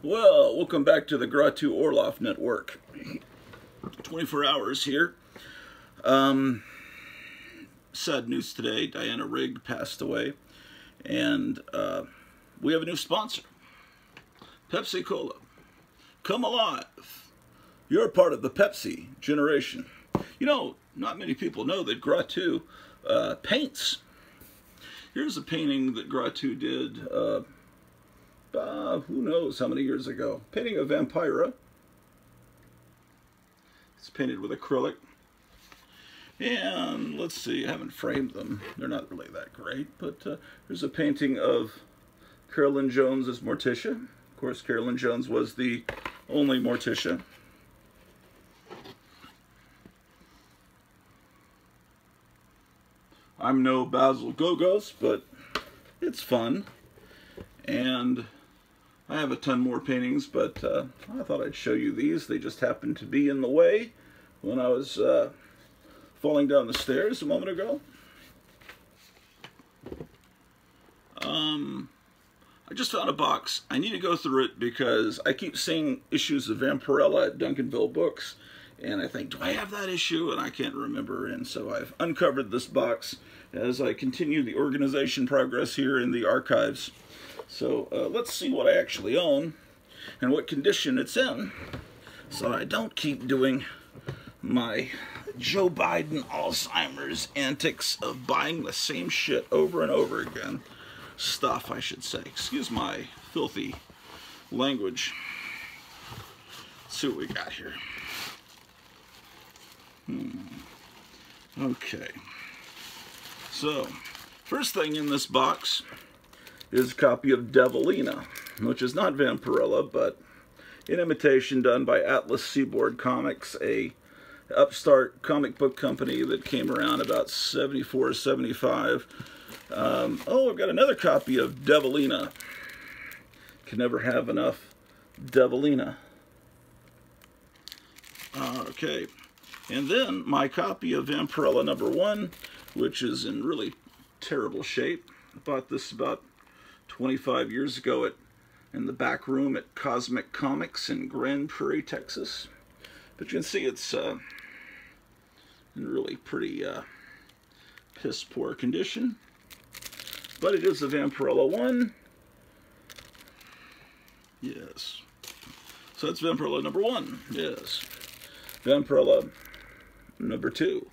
Well, welcome back to the Gratu Orloff Network. 24 hours here. Sad news today. Diana Rigg passed away. And we have a new sponsor. Pepsi Cola. Come alive. You're part of the Pepsi generation. You know, not many people know that Gratu paints. Here's a painting that Gratu did who knows how many years ago. Painting of Vampirella. It's painted with acrylic. And let's see, I haven't framed them. They're not really that great, but here's a painting of Carolyn Jones as Morticia. Of course, Carolyn Jones was the only Morticia. I'm no Basil Gogos, but it's fun. And I have a ton more paintings, but I thought I'd show you these. They just happened to be in the way when I was falling down the stairs a moment ago. I just found a box. I need to go through it because I keep seeing issues of Vampirella at Duncanville Books, and I think, do I have that issue? And I can't remember, and so I've uncovered this box as I continue the organization progress here in the archives. So let's see what I actually own and what condition it's in, so I don't keep doing my Joe Biden Alzheimer's antics of buying the same shit over and over again. Stuff, I should say. Excuse my filthy language. Let's see what we got here. Okay. So, first thing in this box is a copy of Devilina, which is not Vampirella, but an imitation done by Atlas Seaboard Comics, a upstart comic book company that came around about 74, 75. Oh, I've got another copy of Devilina. Can never have enough Devilina. Okay, and then my copy of Vampirella #1, which is in really terrible shape. I bought this about 25 years ago in the back room at Cosmic Comics in Grand Prairie, Texas. But you can see it's in really pretty piss poor condition. But it is a Vampirella 1. Yes. So that's Vampirella #1. Yes. Vampirella #2.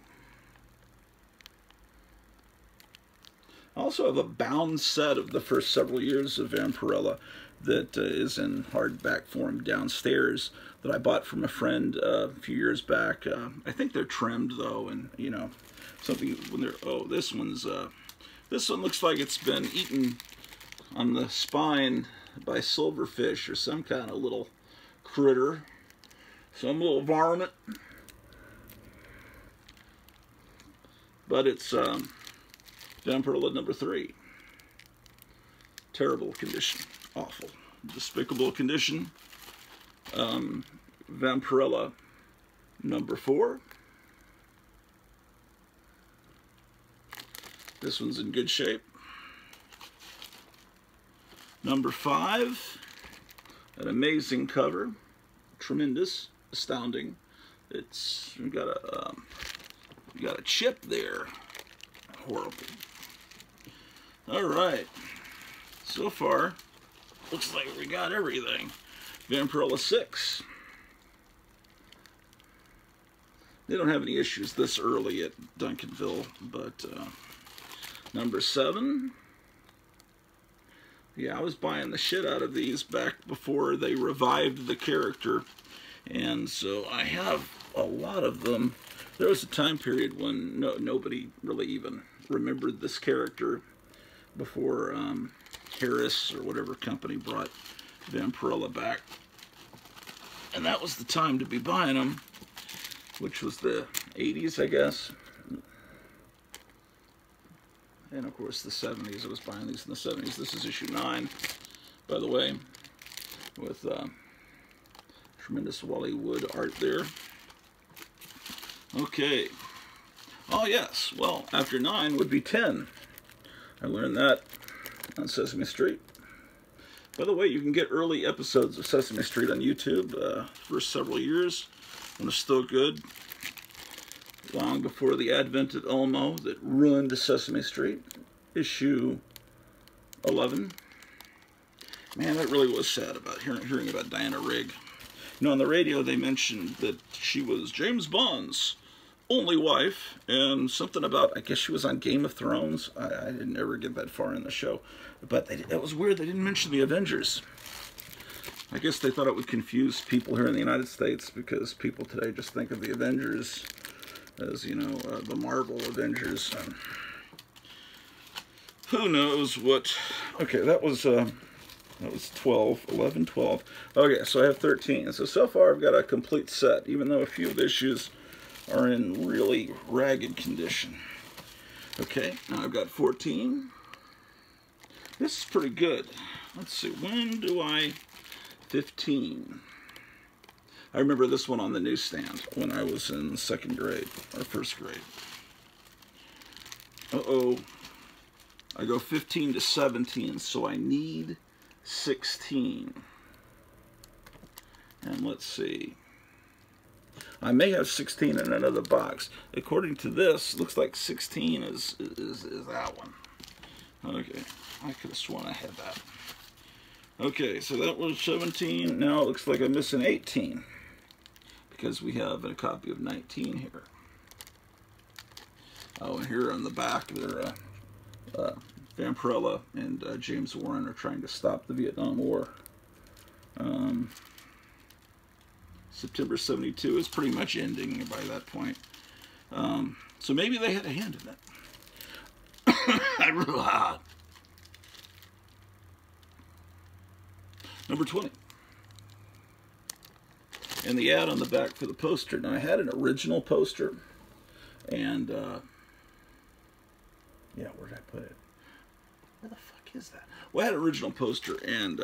I also have a bound set of the first several years of Vampirella that is in hardback form downstairs that I bought from a friend a few years back. I think they're trimmed though, and you know, something when they're, oh, this one looks like it's been eaten on the spine by silverfish or some kind of little critter, some little varmint. But it's Vampirella #3. Terrible condition. Awful. Despicable condition. Vampirella #4. This one's in good shape. #5. An amazing cover. Tremendous. Astounding. It's got a chip there. Horrible. Alright, so far looks like we got everything. Vampirella 6. They don't have any issues this early at Duncanville, but #7. Yeah, I was buying the shit out of these back before they revived the character, and so I have a lot of them. There was a time period when nobody really even remembered this character before Harris or whatever company brought Vampirella back. And that was the time to be buying them, which was the 80s, I guess. And of course the 70s. I was buying these in the 70s. This is issue 9, by the way, with tremendous Wally Wood art there. Okay. Oh yes, well, after 9 would be 10. I learned that on Sesame Street. By the way, you can get early episodes of Sesame Street on YouTube for several years when it's still good. Long before the advent of Elmo that ruined Sesame Street. Issue 11. Man, that really was sad about hearing about Diana Rigg. You know, on the radio they mentioned that she was James Bond's only wife, and something about, I guess she was on Game of Thrones. I didn't ever get that far in the show. But it was weird, they didn't mention the Avengers. I guess they thought it would confuse people here in the United States, because people today just think of the Avengers as, you know, the Marvel Avengers. Who knows what... Okay, that was 12, 11, 12. Okay, so I have 13. So far I've got a complete set, even though a few of the issues are in really ragged condition. Okay, now I've got 14. This is pretty good. Let's see, when do I... 15. I remember this one on the newsstand when I was in 2nd grade, or 1st grade. Uh-oh. I go 15 to 17, so I need 16. And let's see. I may have 16 in another box. According to this, looks like 16 is that one. Okay, I could have sworn I had that. Okay, so that was 17. Now it looks like I'm missing 18. Because we have a copy of 19 here. Oh, and here on the back, there, Vampirella and James Warren are trying to stop the Vietnam War. September 72 is pretty much ending by that point. So maybe they had a hand in it. Number 20. And the ad on the back for the poster. Now, I had an original poster, and, yeah, where did I put it? Where the fuck is that? Well, I had an original poster, and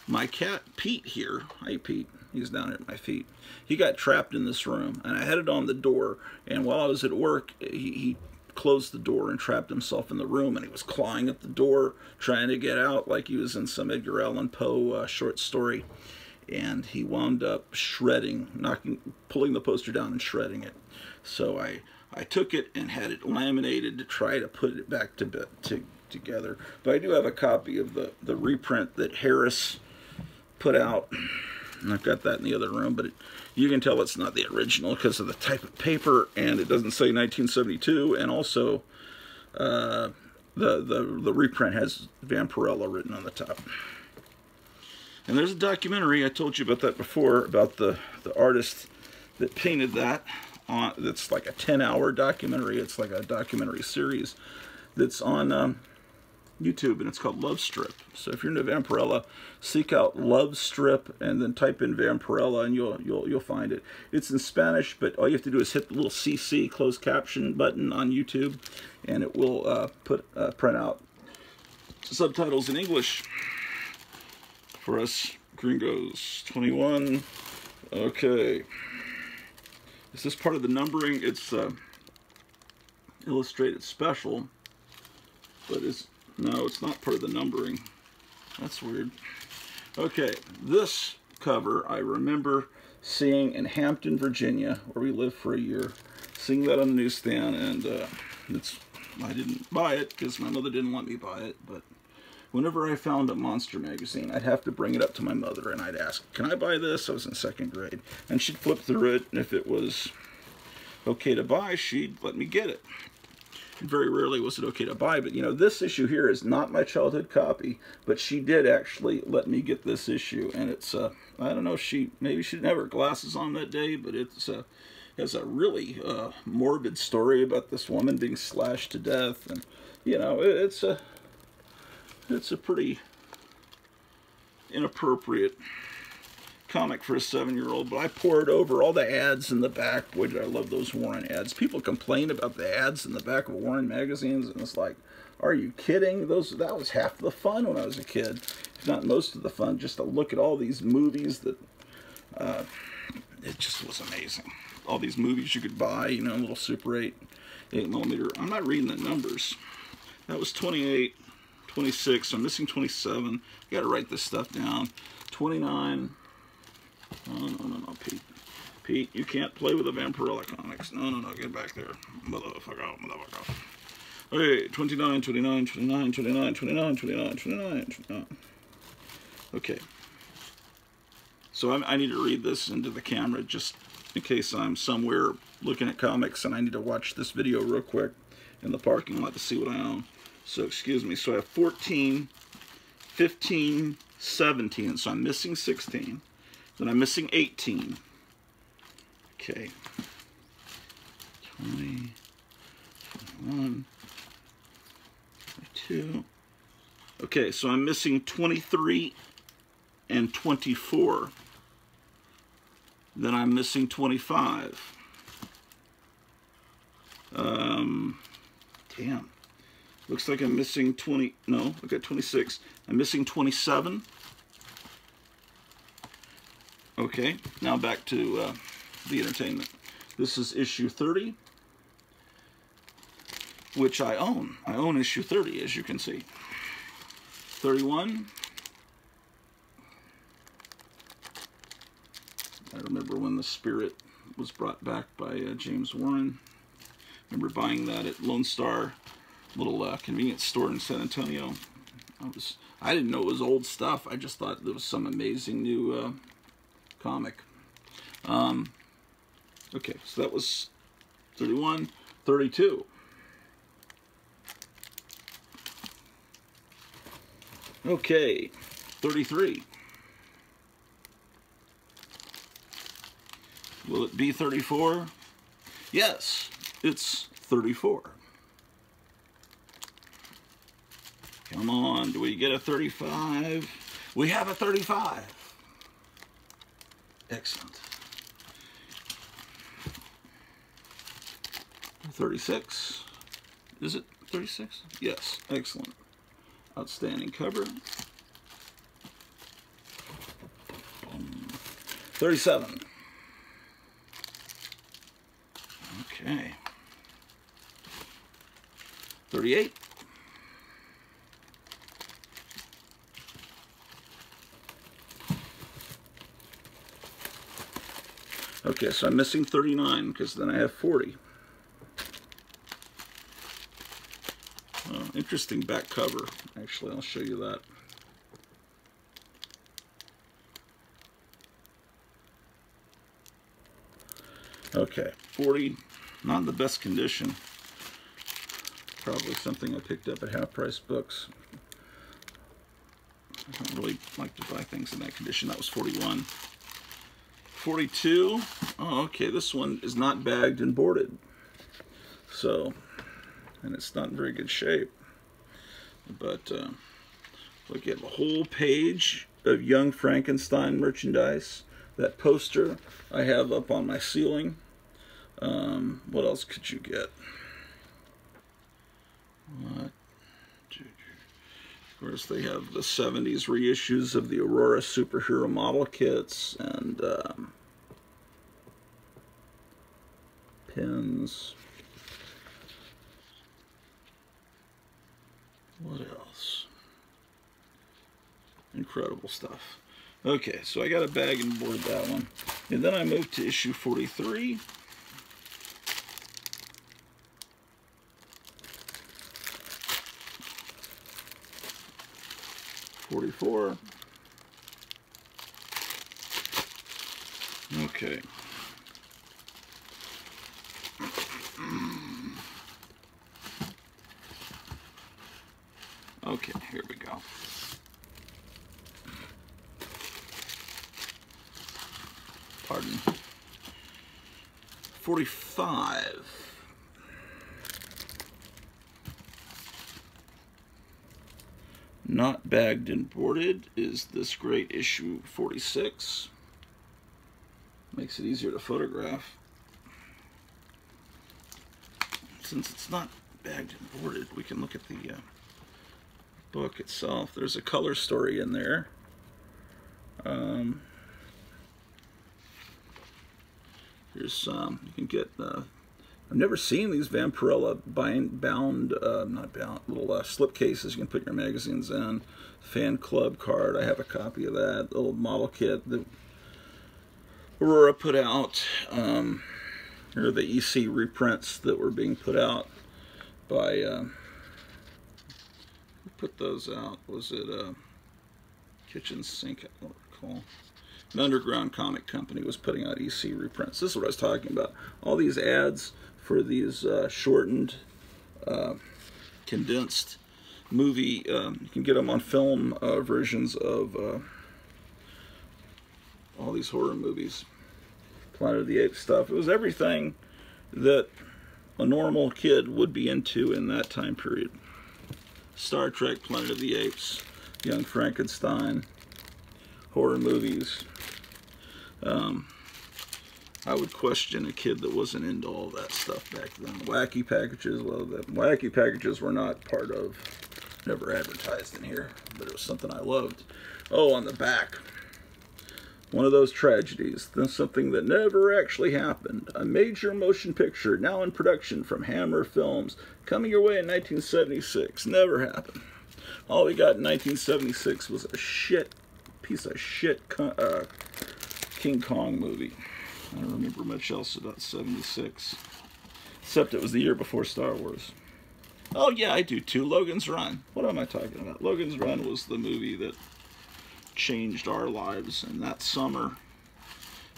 my cat, Pete here, hi Pete, he's down at my feet, he got trapped in this room, and I had it on the door, and while I was at work, he closed the door and trapped himself in the room, and he was clawing at the door, trying to get out like he was in some Edgar Allan Poe short story. And he wound up shredding, pulling the poster down and shredding it. So I took it and had it laminated to try to put it back together. But I do have a copy of the reprint that Harris put out. And I've got that in the other room, but you can tell it's not the original because of the type of paper, and it doesn't say 1972, and also the reprint has Vampirella written on the top. And there's a documentary, I told you about that before, about the artist that painted that. That's like a 10-hour documentary. It's like a documentary series that's on YouTube, and it's called Love Strip. So if you're into Vampirella, seek out Love Strip and then type in Vampirella, and you'll find it. It's in Spanish, but all you have to do is hit the little CC closed caption button on YouTube, and it will print out subtitles in English. For us gringos. 21. Okay. Is this part of the numbering? It's illustrated special, but no, it's not part of the numbering. That's weird. Okay, this cover I remember seeing in Hampton, Virginia, where we lived for a year. Seeing that on the newsstand, and I didn't buy it because my mother didn't let me buy it, but whenever I found a monster magazine, I'd have to bring it up to my mother, and I'd ask, can I buy this? I was in 2nd grade. And she'd flip through it, and if it was okay to buy, she'd let me get it. And very rarely was it okay to buy, but, you know, this issue here is not my childhood copy, but she did actually let me get this issue, and it's, I don't know, maybe she didn't have her glasses on that day, but it's has a really morbid story about this woman being slashed to death, and, you know, it's a pretty inappropriate comic for a 7-year-old, but I poured over all the ads in the back. Boy, did I love those Warren ads. People complain about the ads in the back of Warren magazines, and it's like, are you kidding? That was half the fun when I was a kid, if not most of the fun, just to look at all these movies that, it just was amazing. All these movies you could buy, you know, little Super 8 millimeter. I'm not reading the numbers. That was 28. 26. So I'm missing 27. I got to write this stuff down. 29. Oh, no, Pete. Pete, you can't play with the Vampirella comics. No, get back there. Motherfucker. Okay, 29, 29, 29, 29, 29, 29, 29. Okay. So I need to read this into the camera just in case I'm somewhere looking at comics and I need to watch this video real quick in the parking lot to see what I own. So excuse me. So I have 14, 15, 17. So I'm missing 16. Then I'm missing 18. Okay. 20, 21, 22. Okay, so I'm missing 23 and 24. Then I'm missing 25. Damn. Looks like I'm missing 20. No, I got 26. I'm missing 27. Okay, now back to the entertainment. This is issue 30, which I own. I own issue 30, as you can see. 31. I remember when the Spirit was brought back by James Warren. I remember buying that at Lone Star, little convenience store in San Antonio. I didn't know it was old stuff. I just thought there was some amazing new comic. Okay, so that was 31, 32. Okay, 33. Will it be 34? Yes, it's 34. Come on, do we get a 35? We have a 35. Excellent. 36. Is it 36? Yes, excellent. Outstanding cover. 37. Okay. 38. Okay, so I'm missing 39 because then I have 40. Oh, interesting back cover. Actually, I'll show you that. Okay, 40. Not in the best condition. Probably something I picked up at Half Price Books. I don't really like to buy things in that condition. That was 41. 42. Oh, okay, this one is not bagged and boarded. So, and it's not in very good shape. But, look, you have a whole page of Young Frankenstein merchandise. That poster I have up on my ceiling. What else could you get? What? Of course, they have the 70s reissues of the Aurora superhero model kits and pins. What else? Incredible stuff. Okay, so I got a bag and board that one. And then I moved to issue 43. Okay. Okay, here we go. Pardon. 45. Not bagged and boarded is this great issue 46. Makes it easier to photograph. Since it's not bagged and boarded, we can look at the book itself. There's a color story in there. Here's you can get I've never seen these Vampirella not bound, little slipcases you can put your magazines in. Fan club card, I have a copy of that. The little model kit that Aurora put out, or the EC reprints that were being put out by, who put those out? Was it Kitchen Sink, I don't recall. An underground comic company was putting out EC reprints. This is what I was talking about. All these ads for these shortened, condensed movie, you can get them on film versions of all these horror movies. Planet of the Apes stuff. It was everything that a normal kid would be into in that time period. Star Trek, Planet of the Apes, Young Frankenstein, horror movies. I would question a kid that wasn't into all that stuff back then. Wacky packages, well, the wacky packages were not part of, never advertised in here, but it was something I loved. Oh, on the back, one of those tragedies, then something that never actually happened. A major motion picture now in production from Hammer Films, coming your way in 1976. Never happened. All we got in 1976 was a piece of shit King Kong movie. I don't remember much else about 76, except it was the year before Star Wars. Oh yeah, I do too. Logan's Run. What am I talking about? Logan's Run was the movie that changed our lives in that summer.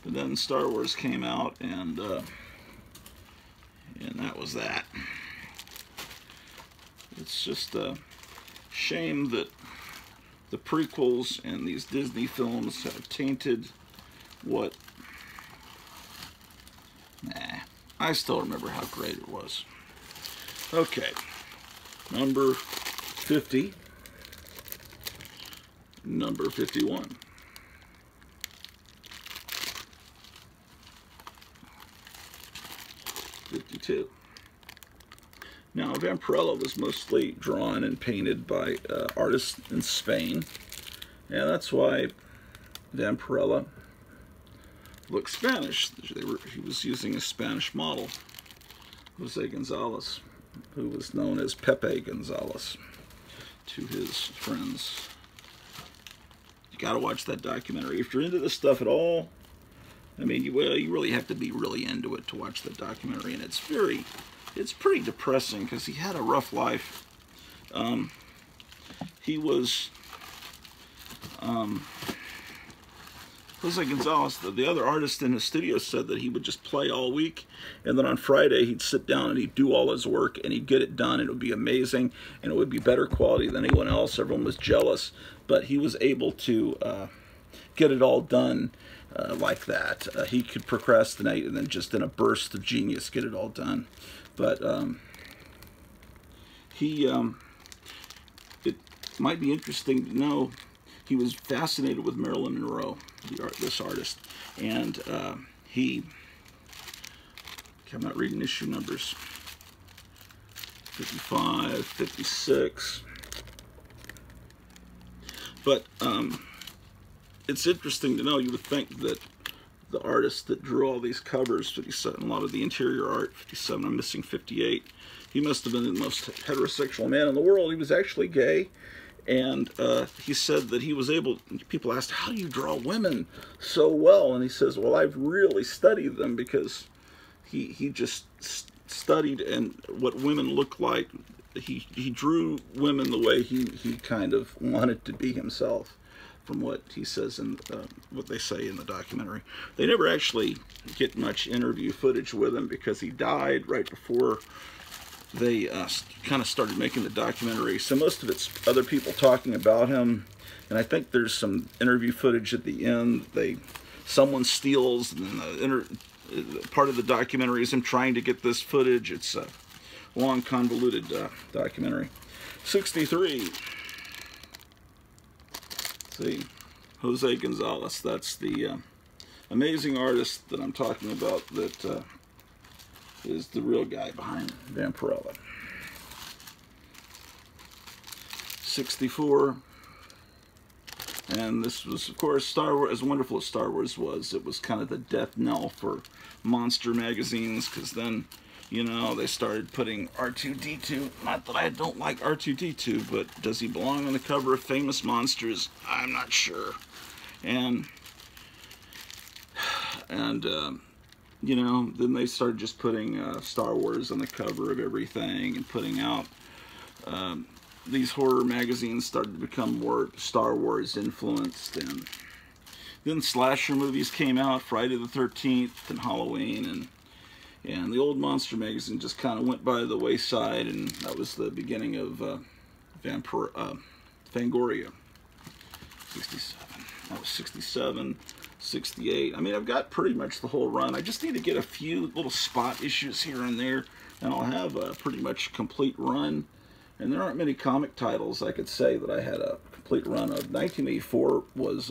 But then Star Wars came out, and that was that. It's just a shame that the prequels and these Disney films have tainted what... Nah, I still remember how great it was. Okay, number 50, number 51. Now, Vampirella was mostly drawn and painted by artists in Spain, and that's why Vampirella looks Spanish. He was using a Spanish model, Jose Gonzalez, who was known as Pepe Gonzalez to his friends. You got to watch that documentary if you're into this stuff at all. I mean, you really have to be really into it to watch the documentary, and it's pretty depressing because he had a rough life. He was Jose Gonzalez, the other artist in his studio, said that he would just play all week, and then on Friday he'd sit down and he'd do all his work and he'd get it done, and it would be amazing, and it would be better quality than anyone else. Everyone was jealous, but he was able to get it all done like that. He could procrastinate and then just in a burst of genius get it all done. But it might be interesting to know, he was fascinated with Marilyn Monroe, this artist, and I'm not reading issue numbers, 55, 56, but it's interesting to know. You would think that the artist that drew all these covers, 57, a lot of the interior art, 57, I'm missing 58, he must have been the most heterosexual man in the world. He was actually gay. And he said that he was able, people asked, how do you draw women so well? And he says, well, I've really studied them, because he just studied and what women look like. He drew women the way he kind of wanted to be himself, from what he says in what they say in the documentary. They never actually get much interview footage with him because he died right before they kind of started making the documentary. So most of it's other people talking about him, and I think there's some interview footage at the end. Someone steals, and then part of the documentary is him trying to get this footage. It's a long, convoluted documentary. 63. See, Jose Gonzalez. That's the amazing artist that I'm talking about. That is the real guy behind Vampirella. 64. And this was, of course, Star Wars. As wonderful as Star Wars was, it was kind of the death knell for monster magazines, because then You know, they started putting R2-D2. Not that I don't like R2-D2, but does he belong on the cover of Famous Monsters? I'm not sure. And you know, then they started just putting Star Wars on the cover of everything and putting out these horror magazines started to become more Star Wars influenced, and then slasher movies came out, Friday the 13th and Halloween, and the old monster magazine just kind of went by the wayside, and that was the beginning of Fangoria. 67. That was 67, 68. I mean, I've got pretty much the whole run. I just need to get a few little spot issues here and there, and I'll have a pretty much complete run. And there aren't many comic titles I could say that I had a complete run of. 1984 was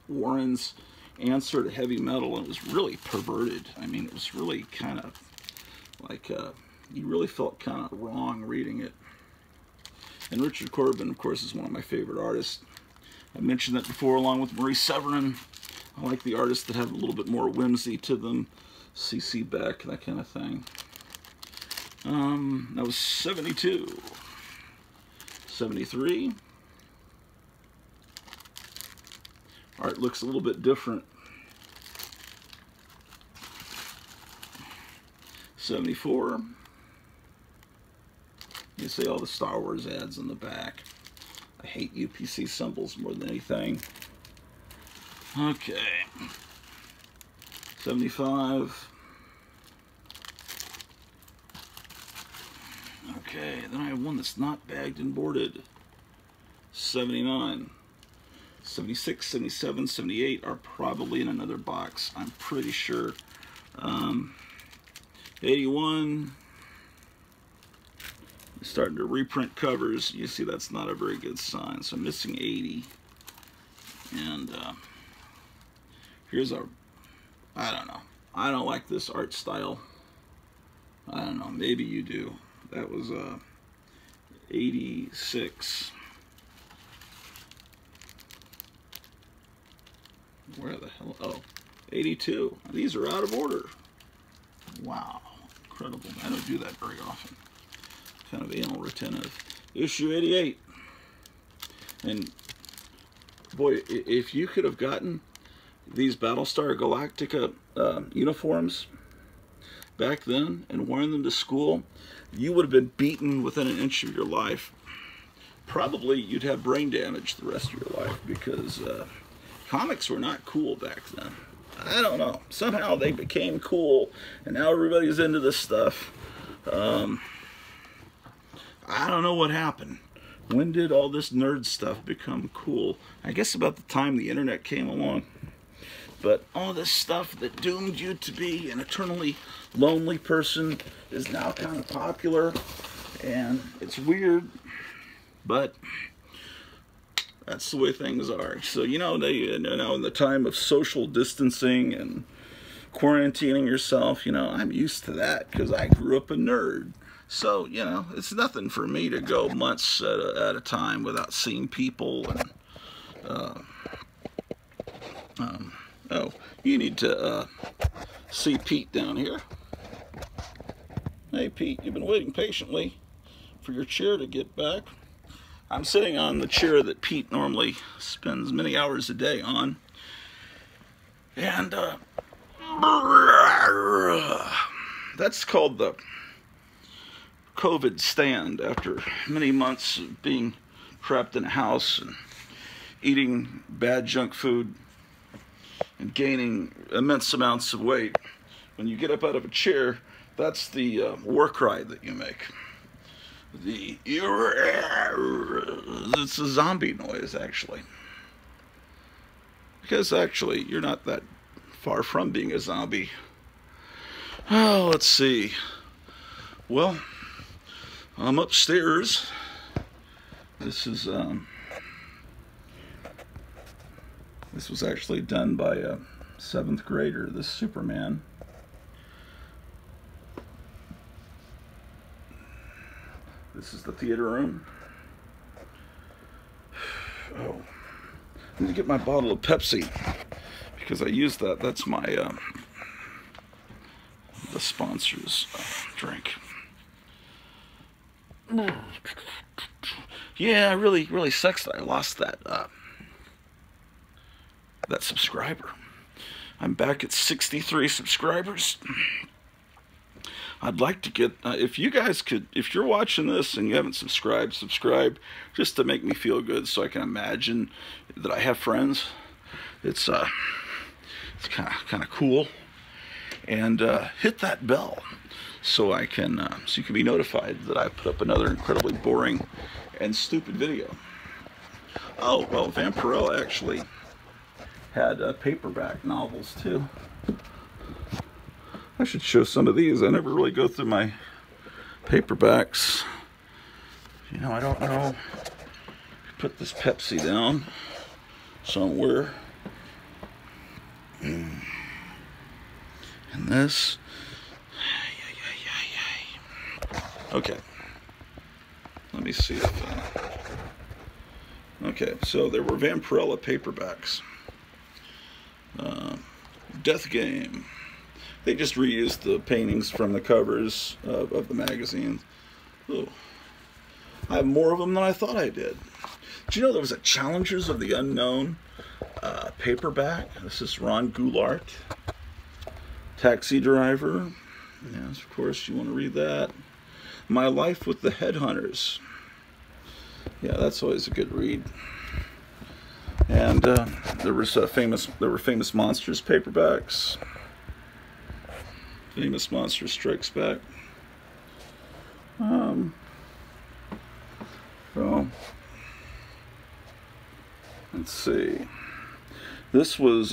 Warren's answer to heavy metal, and it was really perverted. I mean, it was really kind of like, you really felt kind of wrong reading it. And Richard Corbin, of course, is one of my favorite artists. I mentioned that before, along with Marie Severin. I like the artists that have a little bit more whimsy to them. C.C. Beck, that kind of thing. That was 72. 73. Art looks a little bit different. 74. You see all the Star Wars ads in the back. I hate UPC symbols more than anything. Okay. 75. Okay, then I have one that's not bagged and boarded. 79. 76, 77, 78 are probably in another box, I'm pretty sure. 81. Starting to reprint covers. You see, that's not a very good sign. So I'm missing 80. And here's our, I don't know. I don't like this art style. I don't know. Maybe you do. That was 86. Where the hell? Oh, 82. These are out of order. Wow. Incredible. I don't do that very often. Kind of anal retentive. Issue 88. And boy, if you could have gotten these Battlestar Galactica uniforms back then and worn them to school, you would have been beaten within an inch of your life. Probably you'd have brain damage the rest of your life, because comics were not cool back then. I don't know. Somehow they became cool, and now everybody's into this stuff. I don't know what happened. When did all this nerd stuff become cool? I guess about the time the internet came along. But all this stuff that doomed you to be an eternally lonely person is now kind of popular, and it's weird, but that's the way things are. So, you know, now in the time of social distancing and quarantining yourself, you know, I'm used to that because I grew up a nerd. So, you know, it's nothing for me to go months at a time without seeing people. And oh, you need to see Pete down here. Hey, Pete, you've been waiting patiently for your chair to get back. I'm sitting on the chair that Pete normally spends many hours a day on. And that's called the COVID stand, after many months of being trapped in a house and eating bad junk food and gaining immense amounts of weight. When you get up out of a chair, that's the war cry that you make. It's a zombie noise, actually. Because actually, you're not that far from being a zombie. Oh, let's see. Well, I'm upstairs. This is this was actually done by a 7th grader, this Superman. This is the theater room. Oh, I need to get my bottle of Pepsi because I use that. That's my the sponsors drink. Yeah, it really sucks that I lost that that subscriber. I'm back at 63 subscribers. I'd like to get, if you guys could, if you're watching this and you haven't subscribed, subscribe, just to make me feel good, so I can imagine that I have friends. It's kind of cool. And hit that bell so I can, so you can be notified that I put up another incredibly boring and stupid video. Oh well, Vampirella actually had paperback novels too. I should show some of these. I never really go through my paperbacks. You know, I don't know. Put this Pepsi down somewhere. And this. Okay. Let me see if. Okay, so there were Vampirella paperbacks. Death Game. They just reused the paintings from the covers of the magazine. Ooh. I have more of them than I thought I did. Did you know there was a Challengers of the Unknown paperback? This is Ron Goulart. Taxi Driver. Yes, of course, you want to read that. My Life with the Headhunters. Yeah, that's always a good read. And there were Famous Monsters paperbacks. Famous Monster Strikes Back. Well, let's see. This was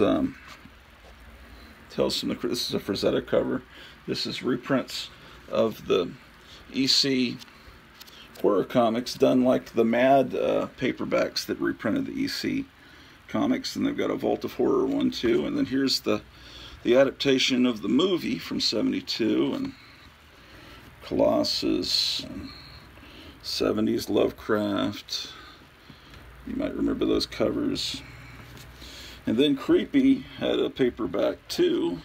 Tales from the Crypt. This is a Frazetta cover. This is reprints of the EC horror comics done like the Mad paperbacks that reprinted the EC comics, and they've got a Vault of Horror one too. And then here's the adaptation of the movie from '72, and Colossus, and 70s Lovecraft. You might remember those covers. And then Creepy had a paperback too.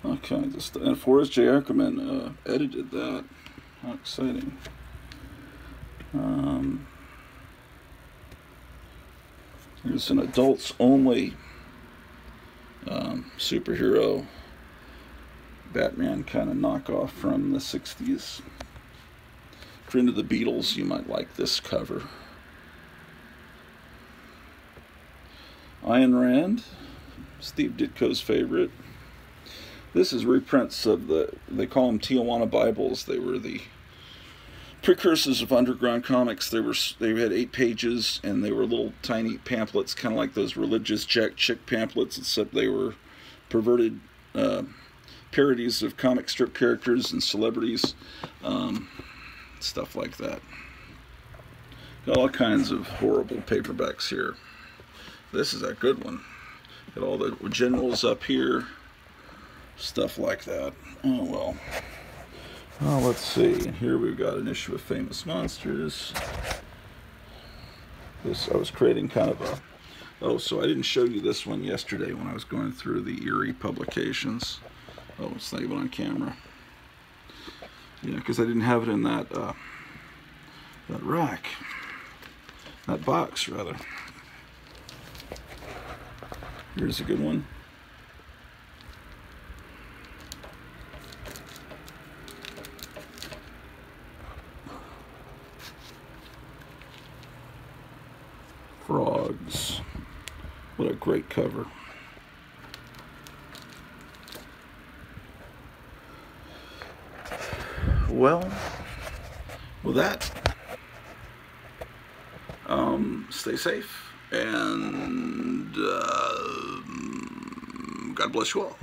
All kinds of stuff. And Forrest J. Ackerman edited that. How exciting. Here's an adults only superhero Batman kind of knockoff from the 60s. If you're into the Beatles, you might like this cover. Ayn Rand, Steve Ditko's favorite. This is reprints of they call them Tijuana Bibles. They were the precursors of underground comics. They had 8 pages, and they were little tiny pamphlets, kind of like those religious Jack Chick pamphlets, except they were perverted parodies of comic strip characters and celebrities, stuff like that. Got all kinds of horrible paperbacks here. This is a good one. Got all the generals up here, stuff like that. Oh well. Oh, let's see. Here we've got an issue of Famous Monsters. This I was creating kind of a. Oh, so I didn't show you this one yesterday when I was going through the Erie publications. Oh, it's not even on camera. Yeah, because I didn't have it in that that rack, that box rather. Here's a good one. Frogs. What a great cover. Well, with that, stay safe, and God bless you all.